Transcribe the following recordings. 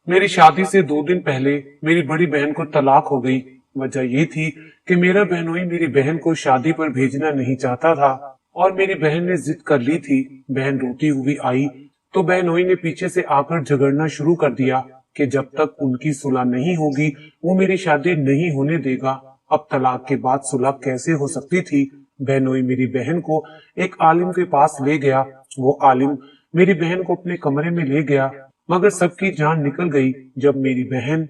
मेरी शादी से 2 दिन पहले मेरी बड़ी बहन को तलाक हो गई। वजह ये थी कि मेरा बहनोई मेरी बहन को शादी पर भेजना नहीं चाहता था और मेरी बहन ने जिद कर ली थी। बहन रोती हुई आई तो बहनोई ने पीछे से आकर झगड़ना शुरू कर दिया कि जब तक उनकी सुलह नहीं होगी वो मेरी शादी नहीं होने देगा। अब तलाक के बाद सुलह कैसे हो सकती थी। बहनोई मेरी बहन को एक आलिम के पास ले गया। वो आलिम मेरी बहन को अपने कमरे में ले गया, मगर सबकी जान निकल गई जब मेरी बहन।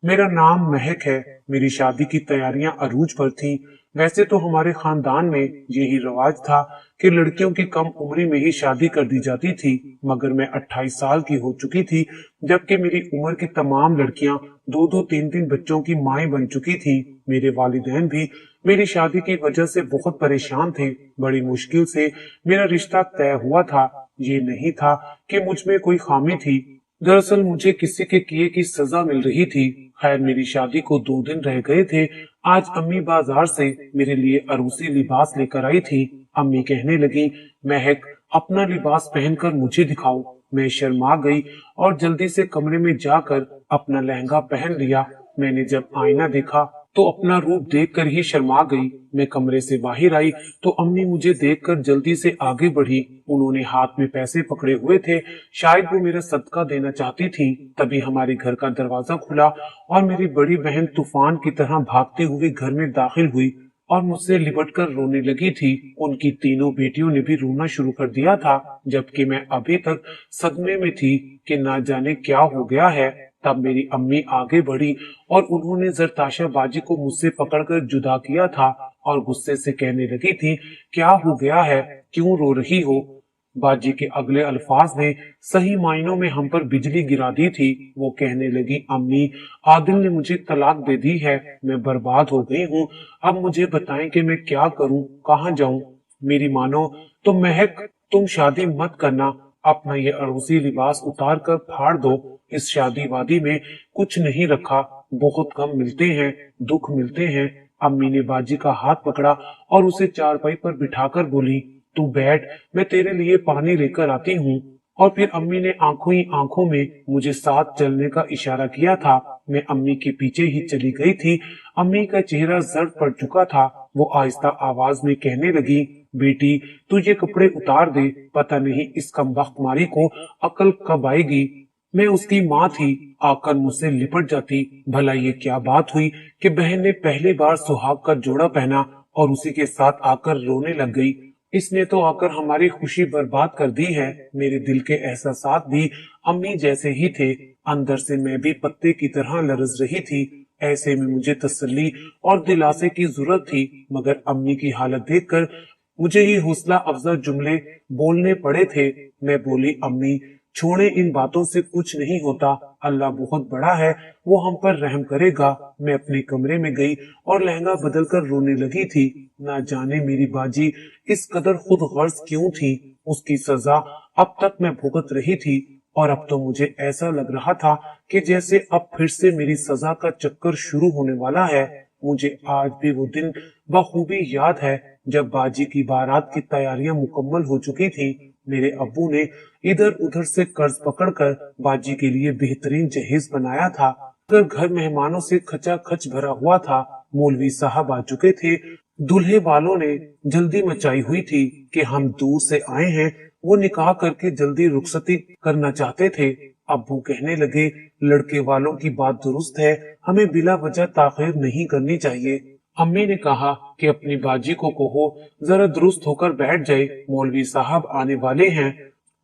मेरा नाम महक है। मेरी शादी की तैयारियां अरूज पर थीं। वैसे तो हमारे खानदान में यही रिवाज था कि लड़कियों की कम उम्र में ही शादी कर दी जाती थी, मगर मैं 28 साल की हो चुकी थी, जबकि मेरी उम्र की तमाम लड़कियां 2-2 3-3 बच्चों की माएं बन चुकी थी। मेरे वालिदैन भी मेरी शादी की वजह से बहुत परेशान थे। बड़ी मुश्किल से मेरा रिश्ता तय हुआ था। ये नहीं था कि मुझ में कोई खामी थी, दरअसल मुझे किसी के किए की सजा मिल रही थी। खैर, मेरी शादी को 2 दिन रह गए थे। आज अम्मी बाजार से मेरे लिए अरूसी लिबास लेकर आई थी। अम्मी कहने लगी, महक, अपना लिबास पहनकर मुझे दिखाओ। मैं शर्मा गई और जल्दी से कमरे में जाकर अपना लहंगा पहन लिया। मैंने जब आईना देखा तो अपना रूप देखकर ही शर्मा गई। मैं कमरे से बाहर आई तो अम्मी मुझे देखकर जल्दी से आगे बढ़ी। उन्होंने हाथ में पैसे पकड़े हुए थे, शायद वो मेरा सदका देना चाहती थी। तभी हमारे घर का दरवाजा खुला और मेरी बड़ी बहन तूफान की तरह भागते हुए घर में दाखिल हुई और मुझसे लिपट कर रोने लगी थी। उनकी तीनों बेटियों ने भी रोना शुरू कर दिया था, जबकि मैं अभी तक सदमे में थी कि ना जाने क्या हो गया है। तब मेरी अम्मी आगे बढ़ी और उन्होंने जरताशा बाजी को मुझसे पकड़कर जुदा किया था और गुस्से से कहने लगी थी, क्या हो गया है, क्यों रो रही हो। बाजी के अगले अल्फाज ने सही मायनों में हम पर बिजली गिरा दी थी। वो कहने लगी, अम्मी, आदिल ने मुझे तलाक दे दी है। मैं बर्बाद हो गई हूँ। अब मुझे बताएं कि मैं क्या करूँ, कहाँ जाऊँ। मेरी मानो तो महक, तुम शादी मत करना। अपना ये अरूसी लिबास उतार कर फाड़ दो। इस शादी वादी में कुछ नहीं रखा, बहुत कम मिलते हैं, दुख मिलते हैं। अम्मी ने बाजी का हाथ पकड़ा और उसे चारपाई पर बिठाकर बोली, तू बैठ, मैं तेरे लिए पानी लेकर आती हूँ। और फिर अम्मी ने आंखों ही आंखों में मुझे साथ चलने का इशारा किया था। मैं अम्मी के पीछे ही चली गई थी। अम्मी का चेहरा जर्द पड़ चुका था। वो आहिस्ता आवाज में कहने लगी, बेटी, तू ये कपड़े उतार दे, पता नहीं इस कमबख्त मारी को अकल कब आएगी। मैं उसकी माँ थी, आकर मुझसे लिपट जाती। भला ये क्या बात हुई कि बहन ने पहली बार सुहाग का जोड़ा पहना और उसी के साथ आकर रोने लग गई। इसने तो आकर हमारी खुशी बर्बाद कर दी है। मेरे दिल के एहसासात भी अम्मी जैसे ही थे। अंदर से मैं भी पत्ते की तरह लरज रही थी। ऐसे में मुझे तसल्ली और दिलासे की जरूरत थी, मगर अम्मी की हालत देखकर मुझे ही हौसला अफजा जुमले बोलने पड़े थे। मैं बोली, अम्मी, छोड़े, इन बातों से कुछ नहीं होता। अल्लाह बहुत बड़ा है, वो हम पर रहम करेगा। मैं अपने कमरे में गई और लहंगा बदलकर रोने लगी थी। ना जाने मेरी बाजी इस कदर खुद गर्ज क्यों थी। उसकी सजा अब तक मैं भुगत रही थी और अब तो मुझे ऐसा लग रहा था कि जैसे अब फिर से मेरी सजा का चक्कर शुरू होने वाला है। मुझे आज भी वो दिन बखूबी याद है जब बाजी की बारात की तैयारियां मुकम्मल हो चुकी थी। मेरे अब्बू ने इधर उधर से कर्ज पकड़कर बाजी के लिए बेहतरीन जहेज बनाया था। अगर घर मेहमानों से खचाखच भरा हुआ था। मौलवी साहब आ चुके थे। दूल्हे वालों ने जल्दी मचाई हुई थी कि हम दूर से आए हैं। वो निकाह करके जल्दी रुखसती करना चाहते थे। अब्बू कहने लगे, लड़के वालों की बात दुरुस्त है, हमें बिला वजह ताखीर नहीं करनी चाहिए। अम्मी ने कहा कि अपनी बाजी को कहो जरा दुरुस्त होकर बैठ जाए, मौलवी साहब आने वाले हैं।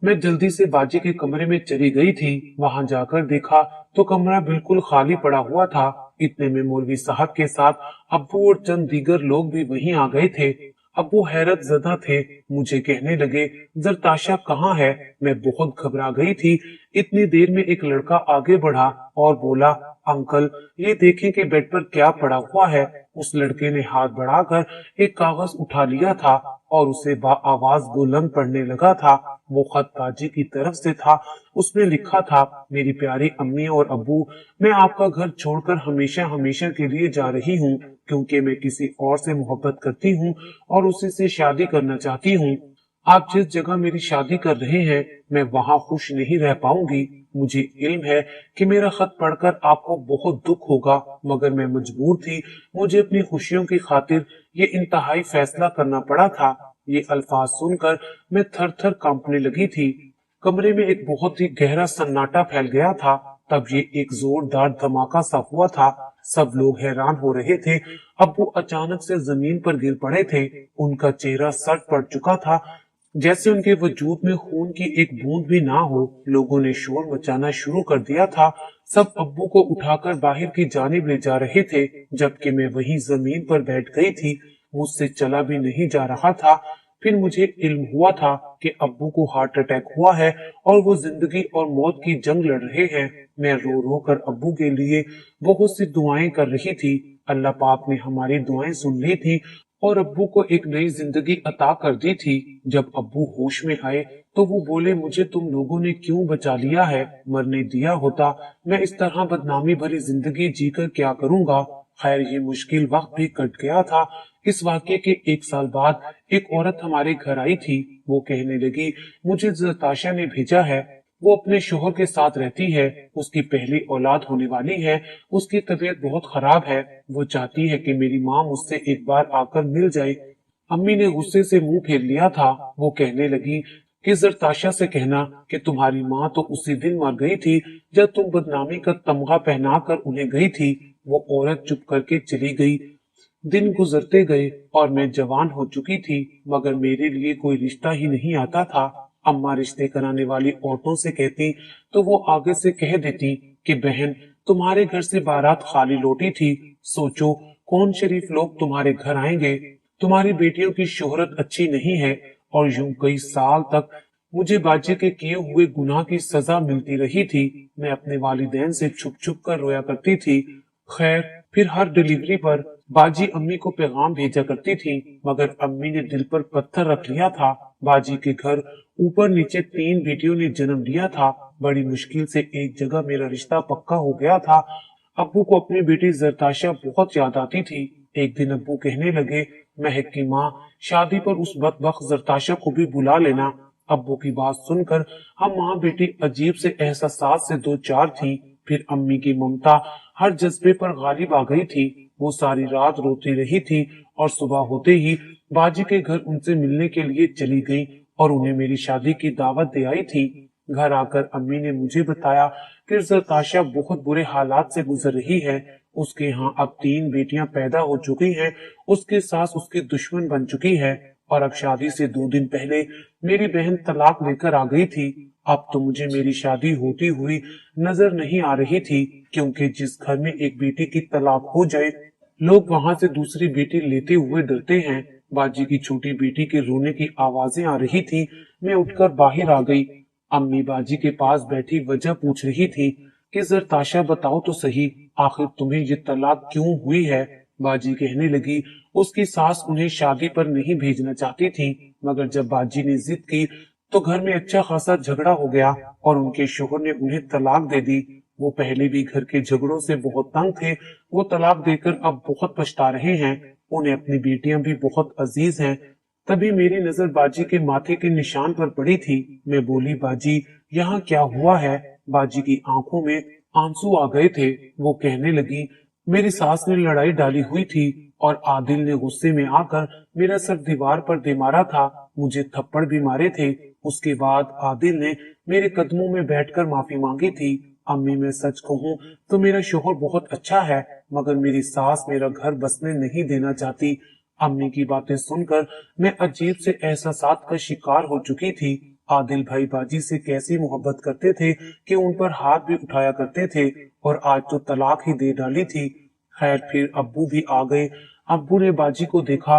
मैं जल्दी से बाजी के कमरे में चली गई थी। वहां जाकर देखा तो कमरा बिल्कुल खाली पड़ा हुआ था। इतने में मौलवी साहब के साथ अब्बू और चंद दीगर लोग भी वहीं आ गए थे। अब्बू हैरत ज़दा थे। मुझे कहने लगे, जरताशा कहाँ है। मैं बहुत घबरा गई थी। इतनी देर में एक लड़का आगे बढ़ा और बोला, अंकल, ये देखें कि बेड पर क्या पड़ा हुआ है। उस लड़के ने हाथ बढ़ाकर एक कागज उठा लिया था और उसे आवाज बुलंद पढ़ने लगा था। वो खत बाजी की तरफ से था। उसमें लिखा था, मेरी प्यारी अम्मी और अब्बू, मैं आपका घर छोड़कर हमेशा हमेशा के लिए जा रही हूँ, क्योंकि मैं किसी और से मोहब्बत करती हूँ और उसी से शादी करना चाहती हूँ। आप जिस जगह मेरी शादी कर रहे हैं, मैं वहाँ खुश नहीं रह पाऊंगी। मुझे इल्म है कि मेरा खत पढ़कर आपको बहुत दुख होगा, मगर मैं मजबूर थी। मुझे अपनी खुशियों की खातिर ये इंतहाई फैसला करना पड़ा था। ये अल्फाज सुनकर मैं थर थर कांपने लगी थी। कमरे में एक बहुत ही गहरा सन्नाटा फैल गया था। तब ये एक जोरदार धमाका सा हुआ था। सब लोग हैरान हो रहे थे। अब्बू अचानक से जमीन पर गिर पड़े थे। उनका चेहरा सट पड़ चुका था, जैसे उनके वजूद में खून की एक बूंद भी ना हो। लोगों ने शोर मचाना शुरू कर दिया था। सब अब्बू को उठाकर बाहर की जानिब ले जा रहे थे, जबकि मैं वहीं जमीन पर बैठ गई थी। मुझसे चला भी नहीं जा रहा था। फिर मुझे इल्म हुआ था कि अब्बू को हार्ट अटैक हुआ है और वो जिंदगी और मौत की जंग लड़ रहे हैं। मैं रो रो कर अब्बू के लिए बहुत सी दुआएं कर रही थी। अल्लाह पाक ने हमारी दुआएं सुन ली थी और अब्बू को एक नई जिंदगी अता कर दी थी। जब अब्बू होश में आए तो वो बोले, मुझे तुम लोगों ने क्यों बचा लिया है? मरने दिया होता मैं इस तरह बदनामी भरी जिंदगी जीकर क्या करूंगा। खैर, ये मुश्किल वक्त भी कट गया था। इस वाक्य के एक साल बाद एक औरत हमारे घर आई थी। वो कहने लगी, मुझे जरताशा ने भेजा है। वो अपने शोहर के साथ रहती है। उसकी पहली औलाद होने वाली है। उसकी तबीयत बहुत खराब है। वो चाहती है कि मेरी माँ मुझसे एक बार आकर मिल जाए। अम्मी ने गुस्से से मुंह फेर लिया था। वो कहने लगी कि जरताशा से कहना कि तुम्हारी माँ तो उसी दिन मर गई थी जब तुम बदनामी का तमगा पहनाकर उन्हें गई थी। वो औरत चुप करके चली गई। दिन गुजरते गए और मैं जवान हो चुकी थी, मगर मेरे लिए कोई रिश्ता ही नहीं आता था। अम्मा रिश्ते कराने वाली औरतों से कहती तो वो आगे से कह देती कि बहन, तुम्हारे घर से बारात खाली लौटी थी। सोचो कौन शरीफ लोग तुम्हारे घर आएंगे। तुम्हारी बेटियों की शोहरत अच्छी नहीं है। और यूं कई साल तक मुझे बाजी के किए हुए गुनाह की सजा मिलती रही थी। मैं अपने वालिदैन से छुप छुप कर रोया करती थी। खैर, फिर हर डिलीवरी पर बाजी अम्मी को पैगाम भेजा करती थी, मगर अम्मी ने दिल पर पत्थर रख लिया था। बाजी के घर ऊपर नीचे 3 बेटियों ने जन्म लिया था। बड़ी मुश्किल से एक जगह मेरा रिश्ता पक्का हो गया था। अब्बू को अपनी बेटी जरताशा बहुत याद आती थी। एक दिन अब्बू कहने लगे, महक की माँ, शादी पर उस बदबख्त जरताशा को भी बुला लेना। अब्बू की बात सुनकर हम माँ बेटी अजीब से एहसासात से दो चार थी। फिर अम्मी की ममता हर जज्बे पर गालिब आ गई थी। वो सारी रात रोती रही थी और सुबह होते ही बाजी के घर उनसे मिलने के लिए चली गई और उन्हें मेरी शादी की दावत दे आई थी। घर आकर अम्मी ने मुझे बताया कि जरताशा बहुत बुरे हालात से गुजर रही है। उसके यहाँ अब 3 बेटियां पैदा हो चुकी हैं। उसकी सास उसकी दुश्मन बन चुकी है और अब शादी से 2 दिन पहले मेरी बहन तलाक लेकर आ गई थी। अब तो मुझे मेरी शादी होती हुई नजर नहीं आ रही थी, क्योंकि जिस घर में एक बेटी की तलाक हो जाए, लोग वहां से दूसरी बेटी लेते हुए डरते हैं। बाजी की छोटी बेटी के रोने की आवाजें आ रही थी। मैं उठकर बाहर आ गई। अम्मी बाजी के पास बैठी वजह पूछ रही थी कि जरताशा, बताओ तो सही, आखिर तुम्हें ये तलाक क्यों हुई है? बाजी कहने लगी, उसकी सास उन्हें शादी पर नहीं भेजना चाहती थी, मगर जब बाजी ने जिद की तो घर में अच्छा खासा झगड़ा हो गया और उनके शोहर ने उन्हें तलाक दे दी। वो पहले भी घर के झगड़ों से बहुत तंग थे। वो तलाक देकर अब बहुत पछता रहे हैं। उन्हें अपनी बेटियां भी बहुत अजीज हैं। तभी मेरी नजर बाजी के माथे के निशान पर पड़ी थी। मैं बोली, बाजी, यहाँ क्या हुआ है? बाजी की आंखों में आंसू आ गए थे। वो कहने लगी, मेरी सास ने लड़ाई डाली हुई थी और आदिल ने गुस्से में आकर मेरा सर दीवार पर दे मारा था। मुझे थप्पड़ भी मारे थे। उसके बाद आदिल ने मेरे कदमों में बैठकर माफी मांगी थी। अम्मी, मैं सच कहूँ तो मेरा शोहर बहुत अच्छा है, मगर मेरी सास मेरा घर बसने नहीं देना चाहती। अम्मी की बातें सुनकर मैं अजीब से एहसासात का शिकार हो चुकी थी। आदिल भाई बाजी से कैसी मोहब्बत करते थे कि उन पर हाथ भी उठाया करते थे, और आज तो तलाक ही दे डाली थी। खैर, फिर अब्बू भी आ गए। अब्बू ने बाजी को देखा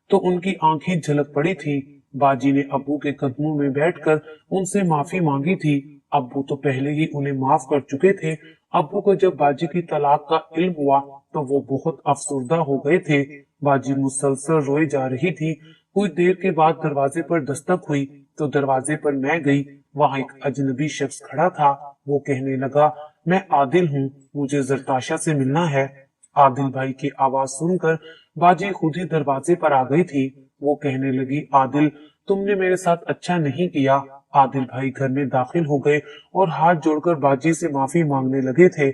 तो उनकी आंखें झलक पड़ी थी। बाजी ने अब्बू के कदमों में बैठकर उनसे माफी मांगी थी। अब्बू तो पहले ही उन्हें माफ कर चुके थे। अब्बू को जब बाजी की तलाक का इल्म हुआ तो वो बहुत अफसरदा हो गए थे। बाजी मुसलसल रोए जा रही थी। कुछ देर के बाद दरवाजे पर दस्तक हुई तो दरवाजे पर मैं गई। वहां एक अजनबी शख्स खड़ा था। वो कहने लगा, मैं आदिल हूँ, मुझे जरताशा से मिलना है। आदिल भाई की आवाज सुनकर बाजी खुद ही दरवाजे पर आ गई थी। वो कहने लगी, आदिल, तुमने मेरे साथ अच्छा नहीं किया। आदिल भाई घर में दाखिल हो गए और हाथ जोड़कर बाजी से माफी मांगने लगे थे।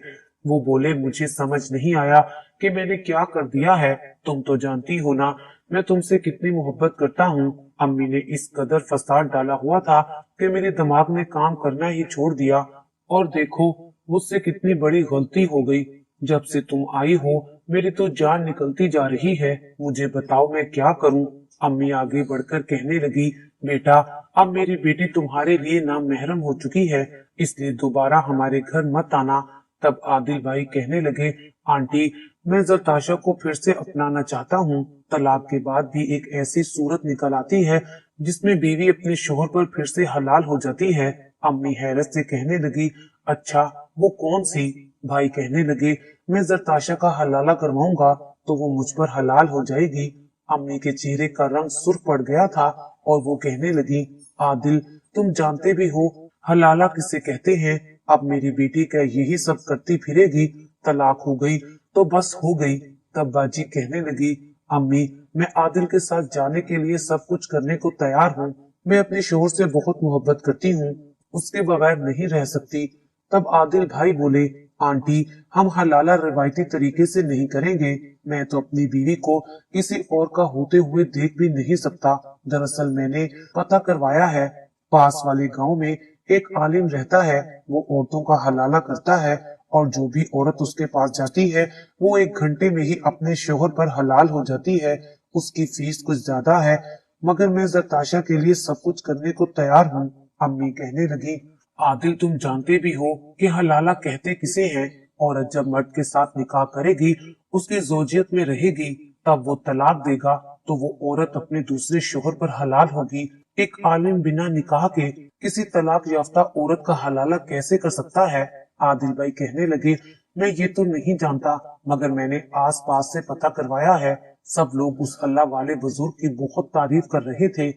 वो बोले, मुझे समझ नहीं आया कि मैंने क्या कर दिया है। तुम तो जानती हो ना मैं तुमसे कितनी मोहब्बत करता हूँ। अम्मी ने इस कदर फसाद डाला हुआ था कि मेरे दिमाग ने काम करना ही छोड़ दिया। और देखो मुझसे कितनी बड़ी गलती हो गई। जब से तुम आई हो मेरी तो जान निकलती जा रही है। मुझे बताओ मैं क्या करूं। अम्मी आगे बढ़कर कहने लगी, बेटा अब मेरी बेटी तुम्हारे लिए नाम महरम हो चुकी है, इसलिए दोबारा हमारे घर मत आना। तब आदिल भाई कहने लगे, आंटी मैं जरताशा को फिर से अपनाना चाहता हूँ। तलाक के बाद भी एक ऐसी सूरत निकल आती है जिसमें बीवी अपने शोहर पर फिर से हलाल हो जाती है। अम्मी हैरत से कहने लगी, अच्छा वो कौन सी? भाई कहने लगे, मैं जरताशा का हलाला करवाऊंगा तो वो मुझ पर हलाल हो जाएगी। अम्मी के चेहरे का रंग सुर्ख पड़ गया था और वो कहने लगी, आदिल तुम जानते भी हो हलाला किसे कहते हैं। अब मेरी बेटी का यही सब करती फिरेगी, तलाक हो गई तो बस हो गई। तब बाजी कहने लगी, अम्मी मैं आदिल के साथ जाने के लिए सब कुछ करने को तैयार हूँ। मैं अपने शोहर से बहुत मोहब्बत करती हूँ, उसके बगैर नहीं रह सकती। तब आदिल भाई बोले, आंटी हम हलाला रिवायती तरीके से नहीं करेंगे। मैं तो अपनी बीवी को किसी और का होते हुए देख भी नहीं सकता। दरअसल मैंने पता करवाया है, पास वाले गांव में एक आलिम रहता है, वो औरतों का हलाला करता है और जो भी औरत उसके पास जाती है वो 1 घंटे में ही अपने शोहर पर हलाल हो जाती है। उसकी फीस कुछ ज्यादा है मगर मैं जरताशा के लिए सब कुछ करने को तैयार हूँ। अम्मी कहने लगी, आदिल तुम जानते भी हो कि हलाला कहते किसे हैं। औरत जब मर्द के साथ निकाह करेगी उसकी जोजियत में रहेगी, तब वो तलाक देगा तो वो औरत अपने दूसरे शोहर पर हलाल होगी। एक आलिम बिना निकाह के किसी तलाक याफ्ता औरत का हलाला कैसे कर सकता है? आदिल भाई कहने लगे, मैं ये तो नहीं जानता मगर मैंने आस पास से पता करवाया है। सब लोग उस अल्लाह वाले बुजुर्ग की बहुत तारीफ कर रहे थे।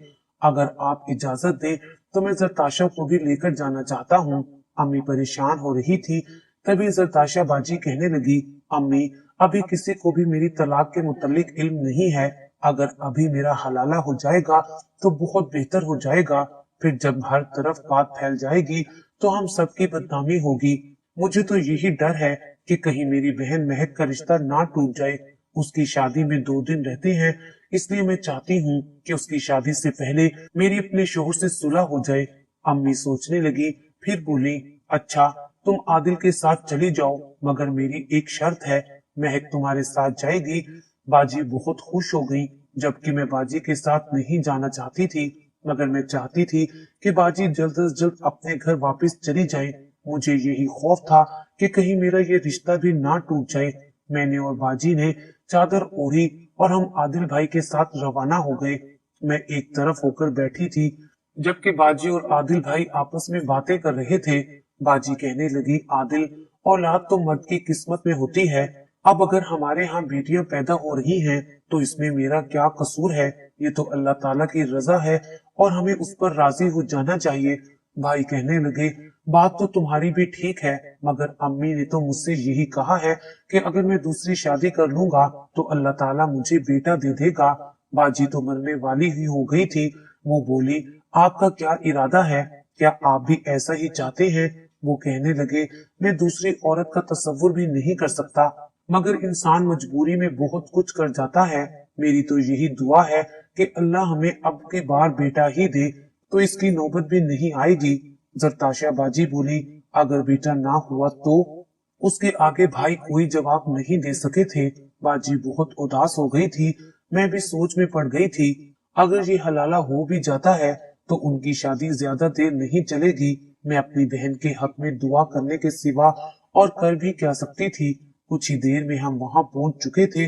अगर आप इजाजत दें तो मैं जरताशा को भी लेकर जाना चाहता हूँ। अम्मी परेशान हो रही थी। तभी जरताशा बाजी कहने लगी, अम्मी अभी किसी को भी मेरी तलाक के मुतालिक इल्म नहीं है। अगर अभी मेरा हलाला हो जाएगा तो बहुत बेहतर हो जाएगा। फिर जब हर तरफ बात फैल जाएगी तो हम सबकी बदनामी होगी। मुझे तो यही डर है कि कहीं मेरी बहन महक का रिश्ता ना टूट जाए। उसकी शादी में 2 दिन रहते हैं, इसलिए मैं चाहती हूँ कि उसकी शादी से पहले मेरी अपने शोहर से सुलह हो जाए। अम्मी सोचने लगी, फिर बोली, अच्छा तुम आदिल के साथ चली जाओ मगर मेरी एक शर्त है, महक तुम्हारे साथ जाएगी। बाजी बहुत खुश हो गई, जबकि मैं बाजी के साथ नहीं जाना चाहती थी मगर मैं चाहती थी कि बाजी जल्द से जल्द अपने घर वापस चली जाए। मुझे यही खौफ था कि कहीं मेरा ये रिश्ता भी ना टूट जाए। मैंने और बाजी ने चादर ओढ़ी और हम आदिल भाई के साथ रवाना हो गए। मैं एक तरफ होकर बैठी थी जबकि बाजी और आदिल भाई आपस में बातें कर रहे थे। बाजी कहने लगी, आदिल औलाद तो मर्द की किस्मत में होती है। अब अगर हमारे यहाँ बेटियां पैदा हो रही हैं तो इसमें मेरा क्या कसूर है? ये तो अल्लाह ताला की रजा है और हमें उस पर राजी हो जाना चाहिए। भाई कहने लगे, बात तो तुम्हारी भी ठीक है मगर अम्मी ने तो मुझसे यही कहा है कि अगर मैं दूसरी शादी कर लूंगा तो अल्लाह ताला मुझे बेटा दे देगा। बाजी तो मरने वाली ही हो गई थी। वो बोली, आपका क्या इरादा है? क्या आप भी ऐसा ही चाहते हैं? वो कहने लगे, मैं दूसरी औरत का तस्वुर भी नहीं कर सकता मगर इंसान मजबूरी में बहुत कुछ कर जाता है। मेरी तो यही दुआ है कि अल्लाह हमें अब की बार बेटा ही दे तो इसकी नौबत भी नहीं आएगी। जरताशा बाजी बोली, अगर बेटा ना हुआ तो? उसके आगे भाई कोई जवाब नहीं दे सके थे। बाजी बहुत उदास हो गई थी। मैं भी सोच में पड़ गई थी। अगर ये हलाला हो भी जाता है तो उनकी शादी ज्यादा देर नहीं चलेगी। मैं अपनी बहन के हक में दुआ करने के सिवा और कर भी क्या सकती थी। कुछ ही देर में हम वहां पहुंच चुके थे।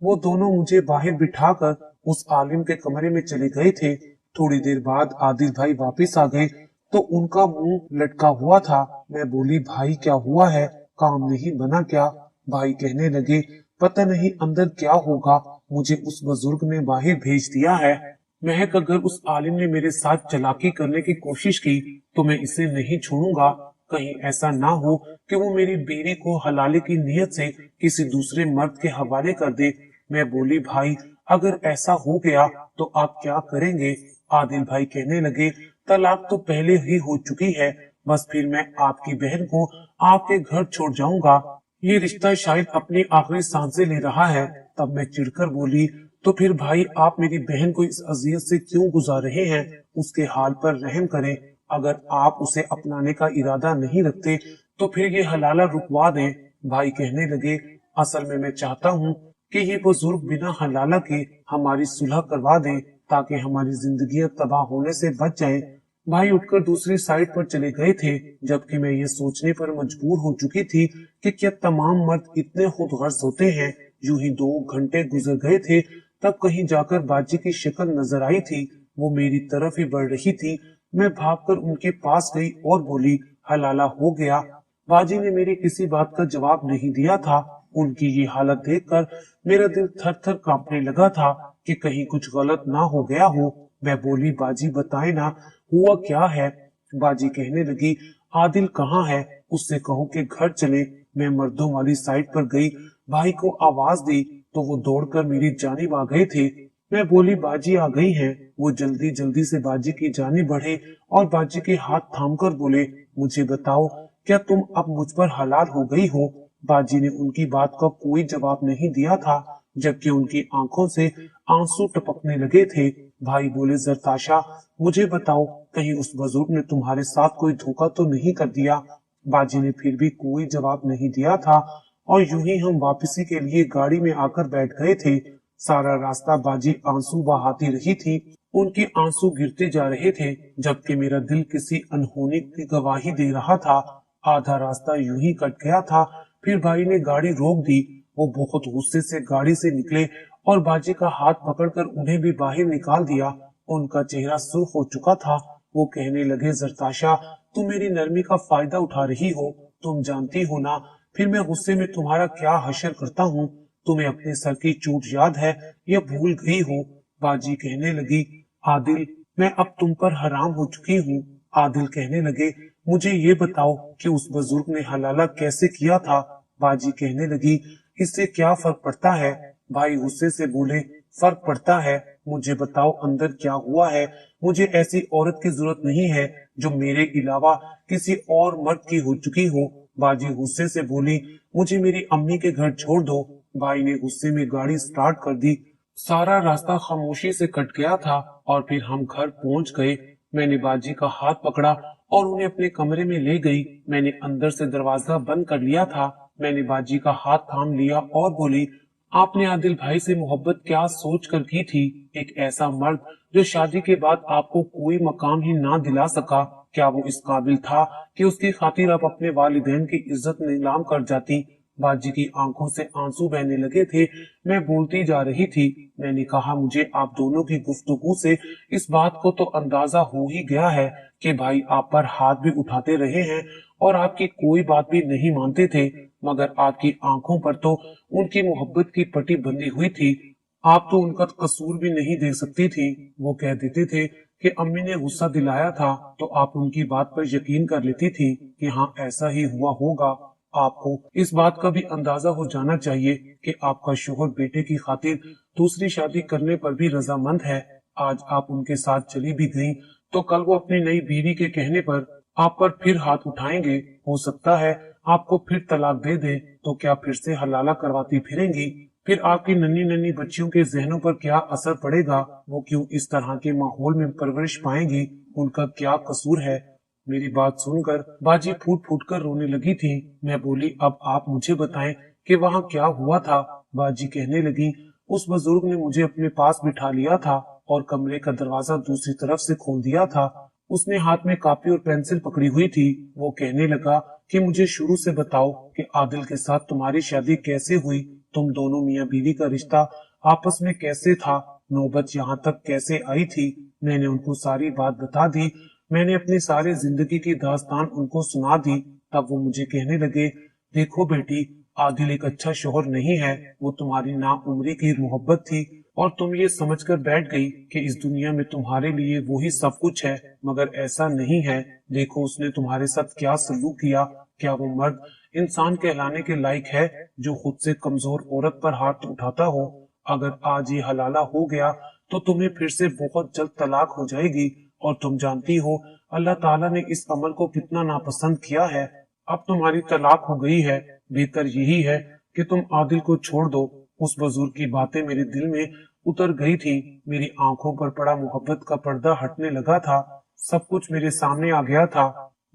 वो दोनों मुझे बाहर बिठाकर उस आलिम के कमरे में चले गए थे। थोड़ी देर बाद आदिल भाई वापस आ गए तो उनका मुंह लटका हुआ था। मैं बोली, भाई क्या हुआ है? काम नहीं बना क्या? भाई कहने लगे, पता नहीं अंदर क्या होगा, मुझे उस बुजुर्ग ने बाहर भेज दिया है। महक अगर उस आलिम ने मेरे साथ चालाकी करने की कोशिश की तो मैं इसे नहीं छोड़ूंगा। कहीं ऐसा ना हो कि वो मेरी बीवी को हलाले की नीयत से किसी दूसरे मर्द के हवाले कर दे। मैं बोली, भाई अगर ऐसा हो गया तो आप क्या करेंगे? आदिल भाई कहने लगे, तलाक तो पहले ही हो चुकी है, बस फिर मैं आपकी बहन को आपके घर छोड़ जाऊंगा। ये रिश्ता शायद अपनी आखिरी सांसें ले रहा है। तब मैं चिढ़कर बोली, तो फिर भाई आप मेरी बहन को इस अजियत से क्यों गुजार रहे हैं? उसके हाल पर रहम करें। अगर आप उसे अपनाने का इरादा नहीं रखते तो फिर ये हलाला रुकवा दें। भाई कहने लगे, असल में मैं चाहता हूँ कि ये बुजुर्ग बिना हलाला के हमारी सुलह करवा दें ताकि हमारी जिंदगी तबाह होने से बच जाए। भाई उठकर दूसरी साइड पर चले गए थे, जबकि मैं ये सोचने पर मजबूर हो चुकी थी कि क्या तमाम मर्द इतने खुदगर्ज होते हैं। यूं ही 2 घंटे गुजर गए थे, तब कहीं जाकर बाजी की शक्ल नजर आई थी। वो मेरी तरफ ही बढ़ रही थी। मैं भागकर उनके पास गई और बोली, हलाला हो गया। बाजी ने मेरी किसी बात का जवाब नहीं दिया था। उनकी ये हालत देखकर मेरा दिल थर थर कांपने लगा था कि कहीं कुछ गलत ना हो गया हो। मैं बोली, बाजी बताए ना, हुआ क्या है? बाजी कहने लगी, आदिल कहाँ है? उससे कहो कि घर चले। मैं मर्दों वाली साइड पर गई, भाई को आवाज दी तो वो दौड़कर मेरी जानिब आ गए थे। मैं बोली, बाजी आ गई हैं। वो जल्दी जल्दी से बाजी की जानिब बढ़े और बाजी के हाथ थामकर बोले, मुझे बताओ, क्या तुम अब मुझ पर हलाल हो गई हो? बाजी ने उनकी बात का कोई जवाब नहीं दिया था, जबकि उनकी आंखों से आंसू टपकने लगे थे। भाई बोले, जरताशा मुझे बताओ, कहीं उस बुजुर्ग ने तुम्हारे साथ कोई धोखा तो नहीं कर दिया? बाजी ने फिर भी कोई जवाब नहीं दिया था और यूं ही हम वापसी के लिए गाड़ी में आकर बैठ गए थे। सारा रास्ता बाजी आंसू बहाती रही थी। उनके आंसू गिरते जा रहे थे, जबकि मेरा दिल किसी अनहोनी की गवाही दे रहा था। आधा रास्ता यूं ही कट गया था। फिर भाई ने गाड़ी रोक दी। वो बहुत गुस्से से गाड़ी से निकले और बाजी का हाथ पकड़कर उन्हें भी बाहर निकाल दिया। उनका चेहरा सुर्ख हो चुका था। वो कहने लगे, जरताशा तुम मेरी नरमी का फायदा उठा रही हो। तुम जानती हो ना, फिर मैं गुस्से में तुम्हारा क्या हशर करता हूँ। तुम्हें अपने सर की चोट याद है या भूल गई हो? बाजी कहने लगी, आदिल मैं अब तुम पर हराम हो चुकी हूँ। आदिल कहने लगे, मुझे ये बताओ कि उस बुजुर्ग ने हलाला कैसे किया था? बाजी कहने लगी, इससे क्या फर्क पड़ता है? भाई गुस्से से बोले, फर्क पड़ता है। मुझे बताओ अंदर क्या हुआ है। मुझे ऐसी औरत की जरूरत नहीं है जो मेरे अलावा किसी और मर्द की हो चुकी हो। बाजी गुस्से से बोली, मुझे मेरी अम्मी के घर छोड़ दो। भाई ने गुस्से में गाड़ी स्टार्ट कर दी। सारा रास्ता खामोशी से कट गया था और फिर हम घर पहुंच गए। मैंने बाजी का हाथ पकड़ा और उन्हें अपने कमरे में ले गई। मैंने अंदर से दरवाजा बंद कर लिया था। मैंने बाजी का हाथ थाम लिया और बोली, आपने आदिल भाई से मोहब्बत क्या सोच कर की थी? एक ऐसा मर्द जो शादी के बाद आपको कोई मकाम ही ना दिला सका, क्या वो इस काबिल था कि उसकी खातिर आप अपने वालिदैन की इज्जत नीलाम कर जाती? बाजी की आंखों से आंसू बहने लगे थे। मैं बोलती जा रही थी। मैंने कहा, मुझे आप दोनों की गुफ्तगू से इस बात को तो अंदाजा हो ही गया है कि भाई आप पर हाथ भी उठाते रहे हैं और आपकी कोई बात भी नहीं मानते थे, मगर आपकी आंखों पर तो उनकी मोहब्बत की पट्टी बंधी हुई थी। आप तो उनका कसूर भी नहीं देख सकती थी। वो कह देते थे कि अम्मी ने गुस्सा दिलाया था, तो आप उनकी बात पर यकीन कर लेती थी कि हाँ ऐसा ही हुआ होगा। आपको इस बात का भी अंदाजा हो जाना चाहिए कि आपका शोहर बेटे की खातिर दूसरी शादी करने पर भी रजामंद है। आज आप उनके साथ चली भी गई तो कल वो अपनी नई बीवी के कहने पर आप पर फिर हाथ उठाएंगे। हो सकता है आपको फिर तलाक दे दे, तो क्या फिर से हलाला करवाती फिरेंगी? फिर आपकी नन्ही नन्ही बच्चियों के जहनों पर क्या असर पड़ेगा? वो क्यों इस तरह के माहौल में परवरिश पाएंगी? उनका क्या कसूर है? मेरी बात सुनकर बाजी फूट फूट कर रोने लगी थी। मैं बोली, अब आप मुझे बताएं कि वहाँ क्या हुआ था? बाजी कहने लगी, उस बुजुर्ग ने मुझे अपने पास बिठा लिया था और कमरे का दरवाजा दूसरी तरफ से खोल दिया था। उसने हाथ में कॉपी और पेंसिल पकड़ी हुई थी। वो कहने लगा कि मुझे शुरू से बताओ कि आदिल के साथ तुम्हारी शादी कैसे हुई? तुम दोनों मियाँ बीवी का रिश्ता आपस में कैसे था? नौबत यहाँ तक कैसे आई थी? मैंने उनको सारी बात बता दी। मैंने अपनी सारी जिंदगी की दास्तान उनको सुना दी। तब वो मुझे कहने लगे, देखो बेटी, आदिल एक अच्छा शोहर नहीं है। वो तुम्हारी नाउम्री की मोहब्बत थी और तुम ये समझकर बैठ गई कि इस दुनिया में तुम्हारे लिए वही सब कुछ है, मगर ऐसा नहीं है। देखो उसने तुम्हारे साथ क्या सलूक किया। क्या वो मर्द इंसान कहलाने के लायक है जो खुद से कमजोर औरत पर हाथ उठाता हो? अगर आज ये हलाला हो गया तो तुम्हें फिर से बहुत जल्द तलाक हो जाएगी। और तुम जानती हो अल्लाह ताला ने इस अमल को कितना नापसंद किया है। अब तुम्हारी तलाक हो गई है, बेहतर यही है कि तुम आदिल को छोड़ दो। उस बुजुर्ग की बातें मेरे दिल में उतर गई थी। मेरी आंखों पर पड़ा मोहब्बत का पर्दा हटने लगा था। सब कुछ मेरे सामने आ गया था।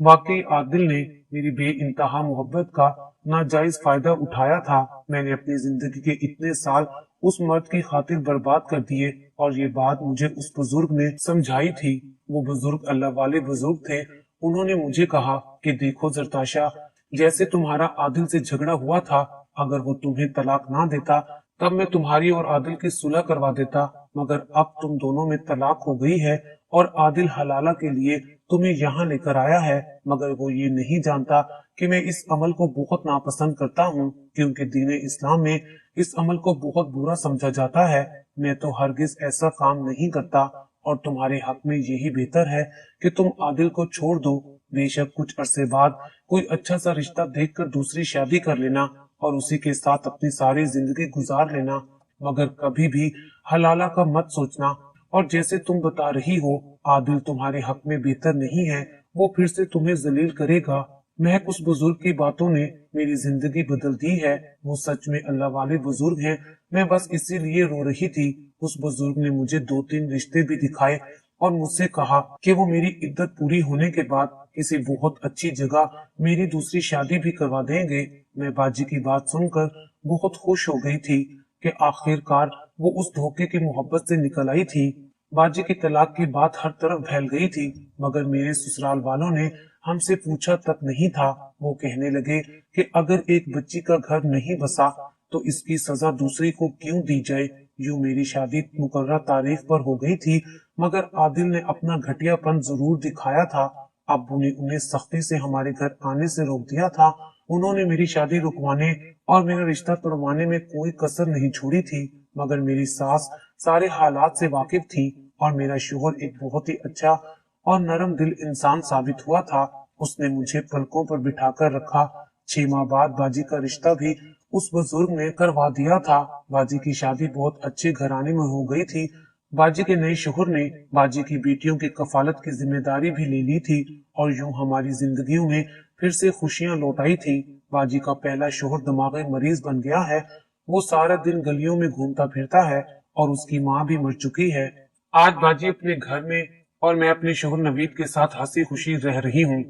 वाकई आदिल ने मेरी बेइंतहा मोहब्बत का नाजायज फायदा उठाया था। मैंने अपनी जिंदगी के इतने साल उस मर्द की खातिर बर्बाद कर दिए और ये बात मुझे उस बुजुर्ग ने समझाई थी। वो बुजुर्ग अल्लाह वाले बुजुर्ग थे। उन्होंने मुझे कहा कि देखो जरताशा, जैसे तुम्हारा आदिल से झगड़ा हुआ था, अगर वो तुम्हें तलाक ना देता तब मैं तुम्हारी और आदिल की सुलह करवा देता, मगर अब तुम दोनों में तलाक हो गई है और आदिल हलाला के लिए तुम्हें यहाँ लेकर आया है, मगर वो ये नहीं जानता कि मैं इस अमल को बहुत नापसंद करता हूँ, क्योंकि दीन इस्लाम में इस अमल को बहुत बुरा समझा जाता है। मैं तो हरगिज ऐसा काम नहीं करता और तुम्हारे हक में यही बेहतर है कि तुम आदिल को छोड़ दो। बेशक कुछ अरसे बाद कोई अच्छा सा रिश्ता देखकर दूसरी शादी कर लेना और उसी के साथ अपनी सारी जिंदगी गुजार लेना, मगर कभी भी हलाला का मत सोचना। और जैसे तुम बता रही हो आदिल तुम्हारे हक में बेहतर नहीं है, वो फिर से तुम्हें जलील करेगा। महक उस बुजुर्ग की बातों ने मेरी जिंदगी बदल दी है। वो सच में अल्लाह वाले बुजुर्ग हैं। मैं बस इसीलिए रो रही थी। उस बुजुर्ग ने मुझे 2-3 रिश्ते भी दिखाए और मुझसे कहा कि वो मेरी इद्दत पूरी होने के बाद किसी बहुत अच्छी जगह मेरी दूसरी शादी भी करवा देंगे। मैं बाजी की बात सुनकर बहुत खुश हो गई थी कि आखिरकार वो उस धोखे की मोहब्बत से निकल आई थी। बाजी की तलाक की बात हर तरफ फैल गई थी, मगर मेरे ससुराल वालों ने हमसे पूछा तक नहीं था। वो कहने लगे कि अगर एक बच्ची का घर नहीं बसा तो इसकी सजा दूसरी को क्यों दी जाए। यूं मेरी शादी मुकर्रर तारीख पर हो गई थी, मगर आदिल ने अपना घटियापन जरूर दिखाया था। अब्बू ने उन्हें सख्ती से हमारे घर आने से रोक दिया था। उन्होंने मेरी शादी रुकवाने और मेरा रिश्ता तोड़वाने में कोई कसर नहीं छोड़ी थी, मगर मेरी सास सारे हालात से वाकिफ थी और मेरा शोहर एक बहुत ही अच्छा और नरम दिल इंसान साबित हुआ था। उसने मुझे पलकों पर बिठाकर रखा। 6 माह बाद बाजी का रिश्ता भी उस बुजुर्ग ने करवा दिया था। बाजी की शादी बहुत अच्छे घराने में हो गई थी। बाजी के नए शोहर ने बाजी की बेटियों की कफालत की जिम्मेदारी भी ले ली थी और यूं हमारी जिंदगियों में फिर से खुशियां लौट आई थी। बाजी का पहला शोहर दिमागी मरीज बन गया है। वो सारा दिन गलियों में घूमता फिरता है और उसकी माँ भी मर चुकी है। आज बाजी अपने घर में और मैं अपने शोहर नवीद के साथ हंसी खुशी रह रही हूँ।